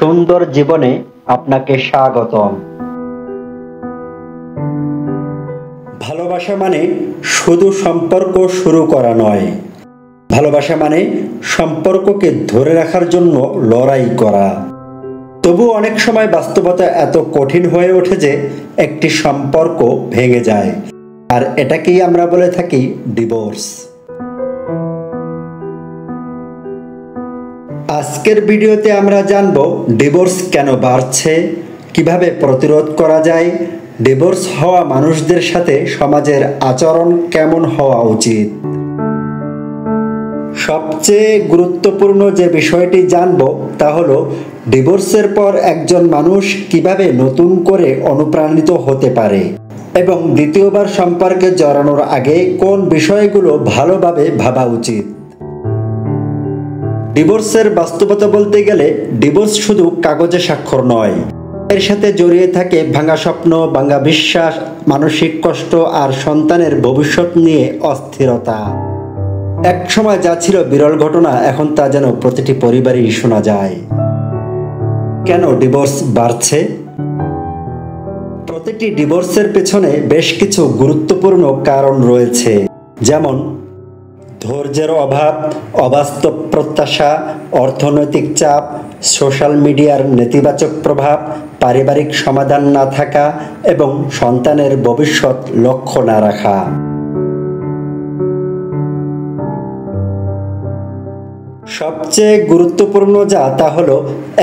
সুন্দর জীবনে আপনাকে স্বাগতম। ভালোবাসা মানে শুধু সম্পর্ক শুরু করা নয়, ভালোবাসা মানে সম্পর্ককে ধরে রাখার জন্য লড়াই করা। তবু অনেক সময় বাস্তবতা এত কঠিন হয়ে ওঠে যে একটি সম্পর্ক ভেঙে যায়, আর এটাকেই আমরা বলে থাকি ডিভোর্স। আজকের ভিডিওতে আমরা জানব ডিভোর্স কেন বাড়ছে, কিভাবে প্রতিরোধ করা যায়, ডিভোর্স হওয়া মানুষদের সাথে সমাজের আচরণ কেমন হওয়া উচিত। সবচেয়ে গুরুত্বপূর্ণ যে বিষয়টি জানব তা হলো ডিভোর্সের পর একজন মানুষ কিভাবে নতুন করে অনুপ্রাণিত হতে পারে এবং দ্বিতীয়বার সম্পর্কে জড়ানোর আগে কোন বিষয়গুলো ভালোভাবে ভাবা উচিত। ডিভোর্সের বাস্তবতা বলতে গেলে ডিভোর্স শুধু কাগজে স্বাক্ষর নয়, এর সাথে জড়িয়ে থাকে ভাঙা স্বপ্ন, ভাঙা বিশ্বাস, মানসিক কষ্ট আর সন্তানের ভবিষ্যৎ নিয়ে অস্থিরতা। এক সময় যা ছিল বিরল ঘটনা, এখন তা যেন প্রতিটি পরিবারেই শোনা যায়। কেন ডিভোর্স বাড়ছে? প্রতিটি ডিভোর্সের পেছনে বেশ কিছু গুরুত্বপূর্ণ কারণ রয়েছে, যেমন ধৈর্যের অভাব, অবাস্তব প্রত্যাশা, অর্থনৈতিক চাপ, সোশ্যাল মিডিয়ার নেতিবাচক প্রভাব, পারিবারিক সমাধান না থাকা এবং সন্তানের ভবিষ্যৎ লক্ষ্য না রাখা। সবচেয়ে গুরুত্বপূর্ণ যা তা হলো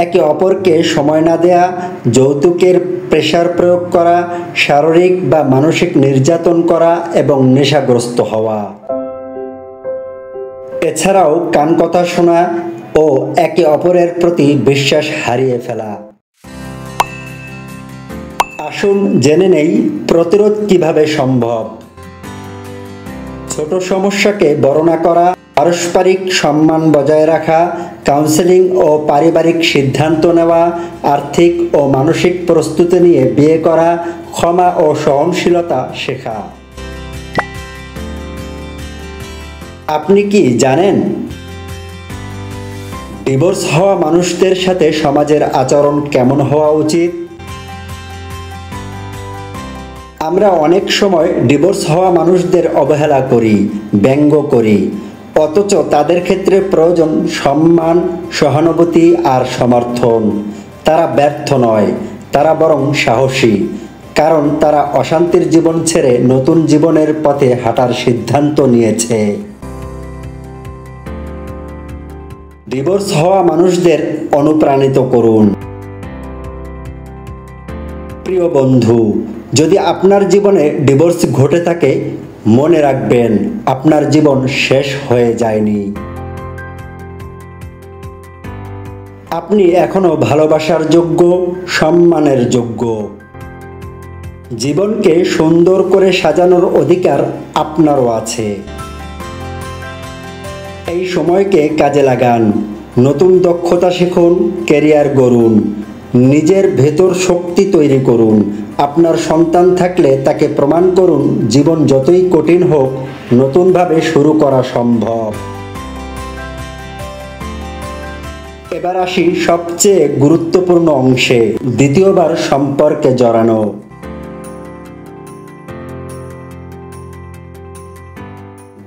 একে অপরকে সময় না দেয়া, যৌতুকের প্রেসার প্রয়োগ করা, শারীরিক বা মানসিক নির্যাতন করা এবং নেশাগ্রস্ত হওয়া। এছাড়াও কান কথা শোনা ও একে অপরের প্রতি বিশ্বাস হারিয়ে ফেলা। আসুন জেনে নেই প্রতিরোধ কিভাবে সম্ভব। ছোট সমস্যাকে বড় না করা, পারস্পরিক সম্মান বজায় রাখা, কাউন্সেলিং ও পারিবারিক সিদ্ধান্ত নেওয়া, আর্থিক ও মানসিক প্রস্তুতি নিয়ে বিয়ে করা, ক্ষমা ও সহনশীলতা শেখা। আপনি কি জানেন ডিভোর্স হওয়া মানুষদের সাথে সমাজের আচরণ কেমন হওয়া উচিত? আমরা অনেক সময় ডিভোর্স হওয়া মানুষদের অবহেলা করি, ব্যঙ্গ করি, অথচ তাদের ক্ষেত্রে প্রয়োজন সম্মান, সহানুভূতি আর সমর্থন। তারা ব্যর্থ নয়, তারা বরং সাহসী, কারণ তারা অশান্তির জীবন ছেড়ে নতুন জীবনের পথে হাঁটার সিদ্ধান্ত নিয়েছে। ডিভোর্স হওয়া মানুষদের অনুপ্রাণিত করুন। প্রিয় বন্ধু, যদি আপনার জীবনে ডিভোর্স ঘটে থাকে, মনে রাখবেন আপনার জীবন শেষ হয়ে যায়নি। আপনি এখনো ভালোবাসার যোগ্য, সম্মানের যোগ্য। জীবনকে সুন্দর করে সাজানোর অধিকার আপনারও আছে। এই সময়কে কাজে লাগান, নতুন দক্ষতা শিখুন, ক্যারিয়ার গড়ুন, নিজের ভেতর শক্তি তৈরি করুন। আপনার সন্তান থাকলে তাকে প্রমাণ করুন জীবন যতই কঠিন হোক, নতুনভাবে শুরু করা সম্ভব। এবার আসি সবচেয়ে গুরুত্বপূর্ণ অংশে, দ্বিতীয়বার সম্পর্কে জড়ানো।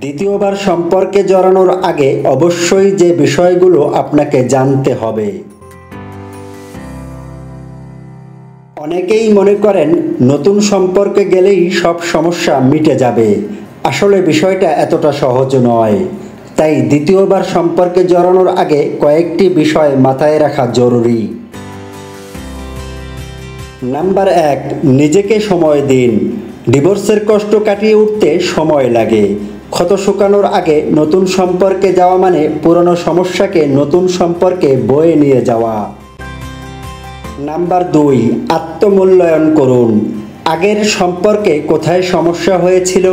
দ্বিতীয়বার সম্পর্কে জড়ানোর আগে অবশ্যই যে বিষয়গুলো আপনাকে জানতে হবে। অনেকেই মনে করেন নতুন সম্পর্কে গেলেই সব সমস্যা মিটে যাবে। আসলে বিষয়টা এতটা সহজ নয়। তাই দ্বিতীয়বার সম্পর্কে জড়ানোর আগে কয়েকটি বিষয় মাথায় রাখা জরুরি। নাম্বার 1, নিজেকে সময় দিন। ডিভোর্সের কষ্ট কাটিয়ে উঠতে সময় লাগে। ক্ষত শুকানোর আগে নতুন সম্পর্কে যাওয়া মানে পুরনো সমস্যাকে নতুন সম্পর্কে বয়ে নিয়ে যাওয়া। নাম্বার 2, আত্মমূল্যায়ন করুন। আগের সম্পর্কে কোথায় সমস্যা হয়েছিল,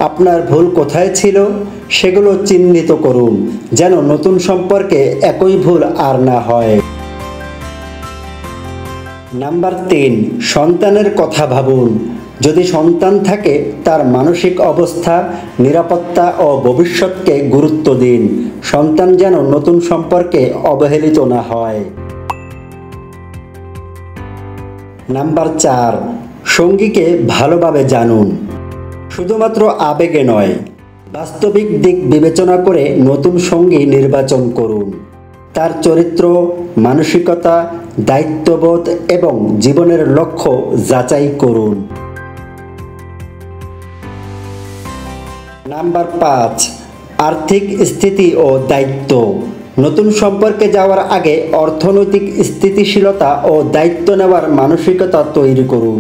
আপনার ভুল কোথায় ছিল, সেগুলো চিহ্নিত করুন, যেন নতুন সম্পর্কে একই ভুল আর না হয়। নাম্বার 3, সন্তানের কথা ভাবুন। যদি সন্তান থাকে, তার মানসিক অবস্থা, নিরাপত্তা ও ভবিষ্যৎকে গুরুত্ব দিন। সন্তান যেন নতুন সম্পর্কে অবহেলিত না হয়। নাম্বার 4, সঙ্গীকে ভালোভাবে জানুন। শুধুমাত্র আবেগে নয়, বাস্তবিক দিক বিবেচনা করে নতুন সঙ্গী নির্বাচন করুন। তার চরিত্র, মানসিকতা, দায়িত্ববোধ এবং জীবনের লক্ষ্য যাচাই করুন। নাম্বার 5, আর্থিক স্থিতি ও দায়িত্ব। নতুন সম্পর্কে যাওয়ার আগে অর্থনৈতিক স্থিতিশীলতা ও দায়িত্ব নেওয়ার মানসিকতা তৈরি করুন।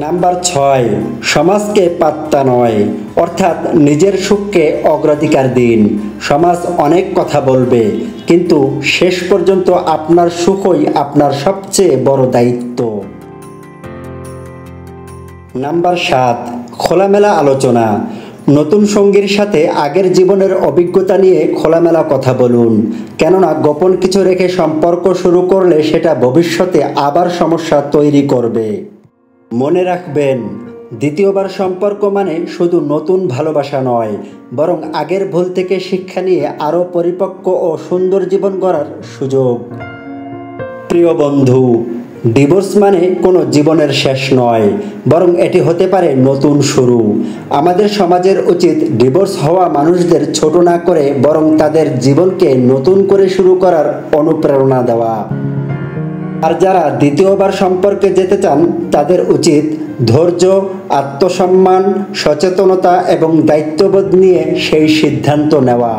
নাম্বার 6, সমাজকে পাত্তা নয়, অর্থাৎ নিজের সুখকে অগ্রাধিকার দিন। সমাজ অনেক কথা বলবে, কিন্তু শেষ পর্যন্ত আপনার সুখই আপনার সবচেয়ে বড় দায়িত্ব। নাম্বার 7, খোলামেলা আলোচনা। নতুন সঙ্গীর সাথে আগের জীবনের অভিজ্ঞতা নিয়ে খোলামেলা কথা বলুন, কেননা গোপন কিছু রেখে সম্পর্ক শুরু করলে সেটা ভবিষ্যতে আবার সমস্যা তৈরি করবে। মনে রাখবেন, দ্বিতীয়বার সম্পর্ক মানে শুধু নতুন ভালোবাসা নয়, বরং আগের ভুল থেকে শিক্ষা নিয়ে আরও পরিপক্ক ও সুন্দর জীবন গড়ার সুযোগ। প্রিয় বন্ধু, ডিভোর্স মানে কোনো জীবনের শেষ নয়, বরং এটি হতে পারে নতুন শুরু। আমাদের সমাজের উচিত ডিভোর্স হওয়া মানুষদের ছোট না করে বরং তাদের জীবনকে নতুন করে শুরু করার অনুপ্রেরণা দেওয়া। আর যারা দ্বিতীয়বার সম্পর্কে যেতে চান তাদের উচিত ধৈর্য, আত্মসম্মান, সচেতনতা এবং দায়িত্ববোধ নিয়ে সেই সিদ্ধান্ত নেওয়া।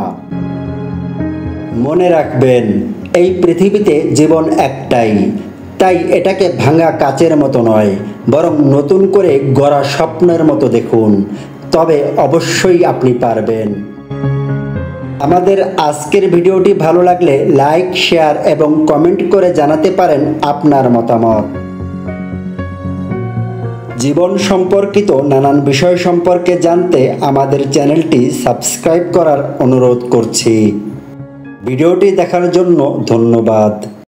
মনে রাখবেন, এই পৃথিবীতে জীবন একটাই, তাই এটাকে ভাঙা কাচের মতো নয়, বরং নতুন করে গড়া স্বপ্নের মতো দেখুন, তবে অবশ্যই আপনি পারবেন। আমাদের আজকের ভিডিওটি ভালো লাগলে লাইক, শেয়ার এবং কমেন্ট করে জানাতে পারেন আপনার মতামত। জীবন সম্পর্কিত নানান বিষয় সম্পর্কে জানতে আমাদের চ্যানেলটি সাবস্ক্রাইব করার অনুরোধ করছি। ভিডিওটি দেখার জন্য ধন্যবাদ।